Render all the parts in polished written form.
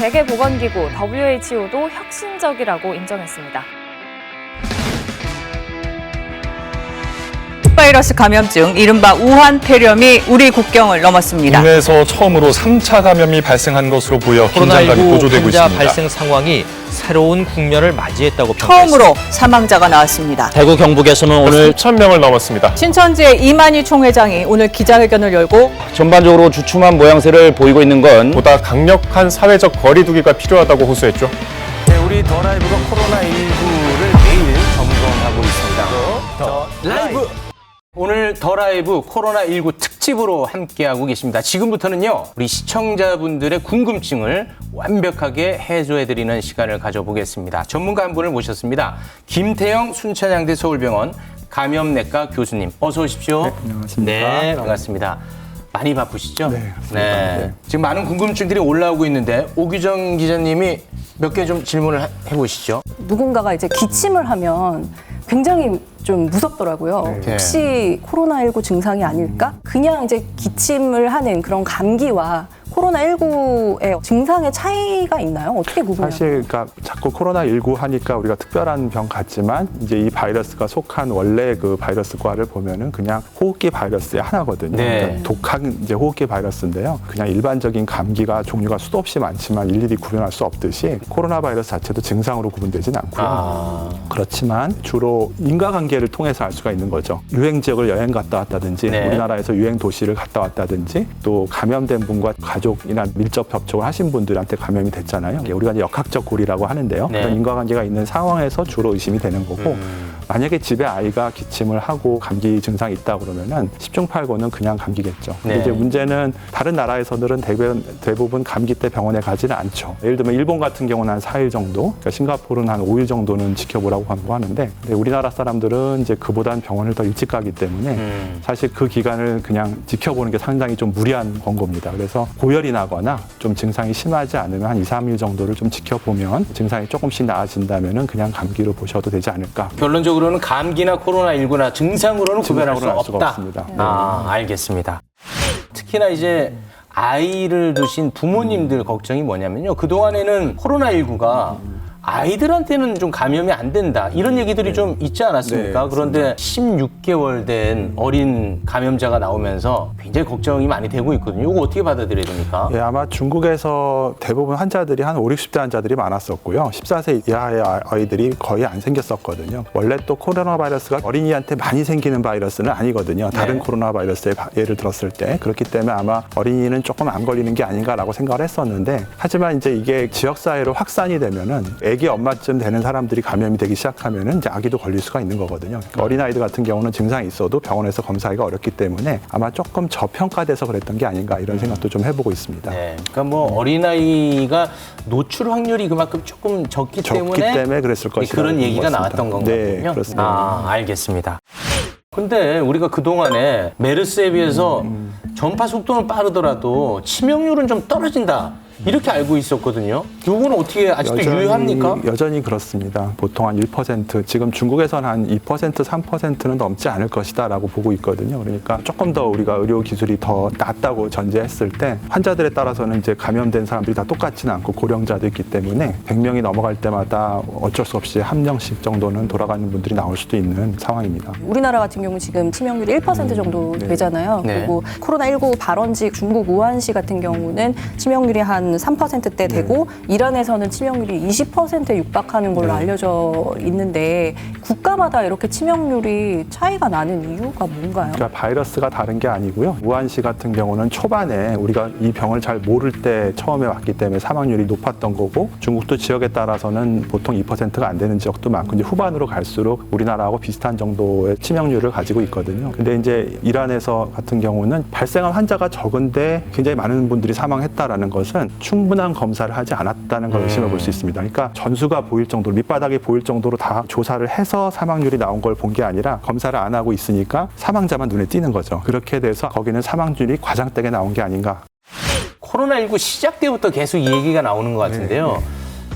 세계보건기구 WHO도 혁신적이라고 인정했습니다. 바이러스 감염증, 이른바 우한 폐렴이 우리 국경을 넘었습니다. 국내에서 처음으로 3차 감염이 발생한 것으로 보여 긴장감이 코로나19 고조되고 환자 있습니다. 발생 상황이 새로운 국면을 맞이했다고 평가했습니다. 처음으로 사망자가 나왔습니다. 대구 경북에서는 오늘 3천 명을 넘었습니다. 신천지의 이만희 총회장이 오늘 기자회견을 열고 전반적으로 주춤한 모양새를 보이고 있는 건 보다 강력한 사회적 거리두기가 필요하다고 호소했죠. 네, 우리 더 라이브가 코로나19를 매일 점검하고 있습니다. 더 라이브! 오늘 더 라이브 코로나19 특집으로 함께하고 계십니다. 지금부터는요, 우리 시청자분들의 궁금증을 완벽하게 해소해드리는 시간을 가져보겠습니다. 전문가 한 분을 모셨습니다. 김태영 순천향대 서울병원 감염내과 교수님, 어서 오십시오. 네, 안녕하십니까. 네, 반갑습니다. 많이 바쁘시죠? 네, 그렇습니다. 네. 지금 많은 궁금증들이 올라오고 있는데 오규정 기자님이 몇 개 좀 질문을 해보시죠. 누군가가 이제 기침을 하면 굉장히 좀 무섭더라고요. 네. 혹시 코로나19 증상이 아닐까? 그냥 이제 기침을 하는 그런 감기와 코로나19의 증상의 차이가 있나요? 어떻게 구분해요? 사실 그러니까 자꾸 코로나19 하니까 우리가 특별한 병 같지만 이제 이 바이러스가 속한 원래 그 바이러스과를 보면은 그냥 호흡기 바이러스의 하나거든요. 네. 그러니까 독한 이제 호흡기 바이러스인데요. 그냥 일반적인 감기가 종류가 수도 없이 많지만 일일이 구분할 수 없듯이 코로나 바이러스 자체도 증상으로 구분되진 않고요. 그렇지만 주로 인과관계를 통해서 알 수가 있는 거죠. 유행 지역을 여행 갔다 왔다든지 네. 우리나라에서 유행 도시를 갔다 왔다든지 또 감염된 분과 가족이나 밀접 접촉을 하신 분들한테 감염이 됐잖아요. 우리가 이제 역학적 고리라고 하는데요. 네. 그런 인과관계가 있는 상황에서 주로 의심이 되는 거고 만약에 집에 아이가 기침을 하고 감기 증상이 있다 그러면은 10중 8구는 그냥 감기겠죠. 근데 네. 이제 문제는 다른 나라에서들은 대부분 감기 때 병원에 가지는 않죠. 예를 들면 일본 같은 경우는 한 4일 정도, 그러니까 싱가포르는 한 5일 정도는 지켜보라고 권고하는데 근데 우리나라 사람들은 이제 그보단 병원을 더 일찍 가기 때문에 사실 그 기간을 그냥 지켜보는 게 상당히 좀 무리한 권고입니다. 그래서 고열이 나거나 좀 증상이 심하지 않으면 한 2, 3일 정도를 좀 지켜보면 증상이 조금씩 나아진다면은 그냥 감기로 보셔도 되지 않을까. 결론적으로는 감기나 코로나19나 증상으로는 구별할 수 증상으로는 알 수가 없다. 없습니다. 네. 아, 알겠습니다. 특히나 이제 아이를 두신 부모님들 걱정이 뭐냐면요. 그동안에는 코로나19가 아이들한테는 좀 감염이 안 된다. 이런 얘기들이 좀 있지 않았습니까? 네, 그런데 16개월 된 어린 감염자가 나오면서 굉장히 걱정이 많이 되고 있거든요. 이거 어떻게 받아들여야 됩니까? 예, 아마 중국에서 대부분 환자들이 한 5, 60대 환자들이 많았었고요. 14세 이하의 아이들이 거의 안 생겼었거든요. 원래 또 코로나 바이러스가 어린이한테 많이 생기는 바이러스는 아니거든요. 다른 네. 코로나 바이러스의 예를 들었을 때. 그렇기 때문에 아마 어린이는 조금 안 걸리는 게 아닌가라고 생각을 했었는데 하지만 이제 이게 지역사회로 확산이 되면은 애기 엄마쯤 되는 사람들이 감염이 되기 시작하면은 이제 아기도 걸릴 수가 있는 거거든요. 그러니까 어린아이들 같은 경우는 증상이 있어도 병원에서 검사하기가 어렵기 때문에 아마 조금 저평가돼서 그랬던 게 아닌가 이런 생각도 좀 해보고 있습니다. 네. 그러니까 뭐 어린아이가 노출 확률이 그만큼 조금 적기 때문에 그랬을 것이라고 그런 보는 얘기가 것 같습니다. 나왔던 네, 건가요? 그렇습니다. 아, 알겠습니다. 근데 우리가 그동안에 메르스에 비해서 전파 속도는 빠르더라도 치명률은 좀 떨어진다. 이렇게 알고 있었거든요. 이거는 어떻게 아직도 유효합니까? 여전히 그렇습니다. 보통 한 1%, 지금 중국에서는 한 2%, 3%는 넘지 않을 것이다라고 보고 있거든요. 그러니까 조금 더 우리가 의료 기술이 더 낫다고 전제했을 때 환자들에 따라서는 이제 감염된 사람들이 다 똑같지는 않고 고령자도 있기 때문에 100명이 넘어갈 때마다 어쩔 수 없이 한 명씩 정도는 돌아가는 분들이 나올 수도 있는 상황입니다. 우리나라 같은 경우 지금 치명률이 1% 정도 네. 되잖아요. 네. 그리고 코로나19 발원지 중국 우한시 같은 경우는 치명률이 한 3%대 되고 이란에서는 치명률이 20%에 육박하는 걸로 알려져 있는데 국가마다 이렇게 치명률이 차이가 나는 이유가 뭔가요? 그러니까 바이러스가 다른 게 아니고요. 우한시 같은 경우는 초반에 우리가 이 병을 잘 모를 때 처음에 왔기 때문에 사망률이 높았던 거고 중국도 지역에 따라서는 보통 2%가 안 되는 지역도 많고 이제 후반으로 갈수록 우리나라하고 비슷한 정도의 치명률을 가지고 있거든요. 근데 이제 이란에서 같은 경우는 발생한 환자가 적은데 굉장히 많은 분들이 사망했다라는 것은 충분한 검사를 하지 않았다는 걸 의심해 볼 수 있습니다. 그러니까 전수가 보일 정도로 밑바닥이 보일 정도로 다 조사를 해서 사망률이 나온 걸 본 게 아니라 검사를 안 하고 있으니까 사망자만 눈에 띄는 거죠. 그렇게 돼서 거기는 사망률이 과장되게 나온 게 아닌가. 코로나19 시작 때부터 계속 이 얘기가 나오는 것 같은데요.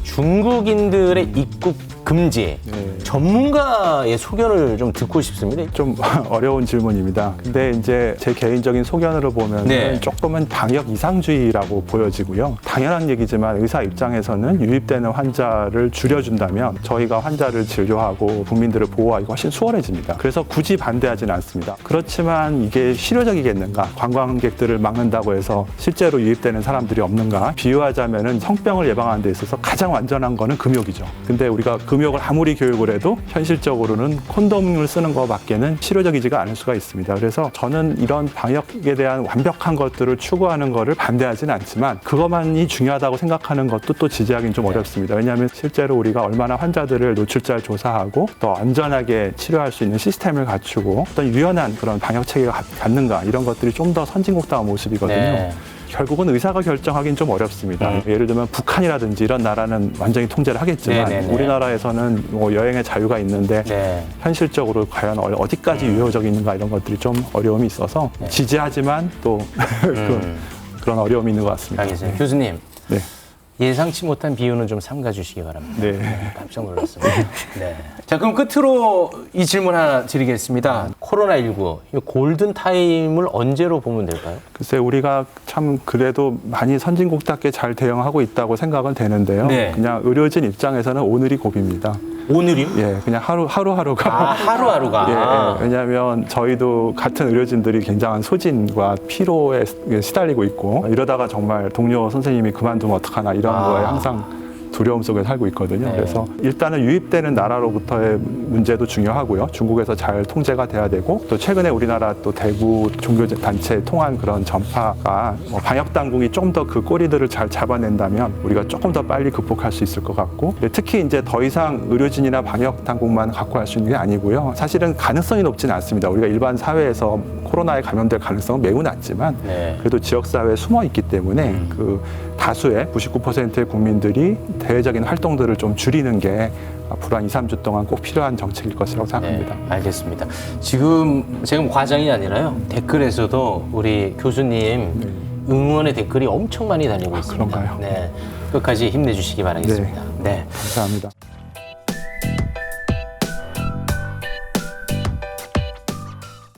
중국인들의 입국 금지. 전문가의 소견을 좀 듣고 싶습니다. 좀 어려운 질문입니다. 근데 이제 제 개인적인 소견으로 보면 네. 조금은 방역 이상주의라고 보여지고요. 당연한 얘기지만 의사 입장에서는 유입되는 환자를 줄여준다면 저희가 환자를 진료하고 국민들을 보호하기가 훨씬 수월해집니다. 그래서 굳이 반대하지는 않습니다. 그렇지만 이게 실효적이겠는가? 관광객들을 막는다고 해서 실제로 유입되는 사람들이 없는가? 비유하자면은 성병을 예방하는 데 있어서 가장 완전한 거는 금욕이죠. 근데 우리가 금욕을 아무리 교육을 해도 현실적으로는 콘돔을 쓰는 것밖에는 실효적이지가 않을 수가 있습니다. 그래서 저는 이런 방역에 대한 완벽한 것들을 추구하는 거를 반대하지는 않지만 그것만이 중요하다고 생각하는 것도 또 지지하기는 좀 어렵습니다. 왜냐하면 실제로 우리가 얼마나 환자들을 노출자를 조사하고 더 안전하게 치료할 수 있는 시스템을 갖추고 어떤 유연한 그런 방역 체계가 갖는가 이런 것들이 좀 더 선진국다운 모습이거든요. 네. 결국은 의사가 결정하기는 좀 어렵습니다. 예를 들면 북한이라든지 이런 나라는 완전히 통제를 하겠지만 네네네. 우리나라에서는 뭐 여행의 자유가 있는데 네. 현실적으로 과연 어디까지 유효적인가 이런 것들이 좀 어려움이 있어서 지지하지만 또 그런 어려움이 있는 것 같습니다. 알겠습니다. 교수님. 네. 예상치 못한 비유는 좀 삼가 주시기 바랍니다. 네. 깜짝 놀랐습니다. 네. 자, 그럼 끝으로 이 질문 하나 드리겠습니다. 코로나19, 이 골든 타임을 언제로 보면 될까요? 글쎄 우리가 참 그래도 많이 선진국답게 잘 대응하고 있다고 생각은 되는데요. 네. 그냥 의료진 입장에서는 오늘이 고비입니다. 오늘이요? 예, 그냥 하루하루가. 하루하루가. 예, 왜냐하면 저희도 같은 의료진들이 굉장한 소진과 피로에 시달리고 있고 이러다가 정말 동료 선생님이 그만두면 어떡하나 이런 거에 항상 두려움 속에 살고 있거든요. 네. 그래서 일단은 유입되는 나라로부터의 문제도 중요하고요. 중국에서 잘 통제가 돼야 되고 또 최근에 우리나라 또 대구 종교단체 통한 그런 전파가 방역 당국이 좀 더 그 꼬리들을 잘 잡아낸다면 우리가 조금 더 빨리 극복할 수 있을 것 같고 특히 이제 더 이상 의료진이나 방역 당국만 갖고 할 수 있는 게 아니고요. 사실은 가능성이 높지는 않습니다. 우리가 일반 사회에서 코로나에 감염될 가능성은 매우 낮지만 네. 그래도 지역 사회에 숨어 있기 때문에 그 다수의 99%의 국민들이 대외적인 활동들을 좀 줄이는 게 앞으로 한 2, 3주 동안 꼭 필요한 정책일 것이라고 생각합니다. 네, 알겠습니다. 지금 제가 뭐 과장이 아니라요. 댓글에서도 우리 교수님 응원의 댓글이 엄청 많이 달리고 있습니다. 그런가요? 네, 끝까지 힘내주시기 바라겠습니다. 네. 감사합니다.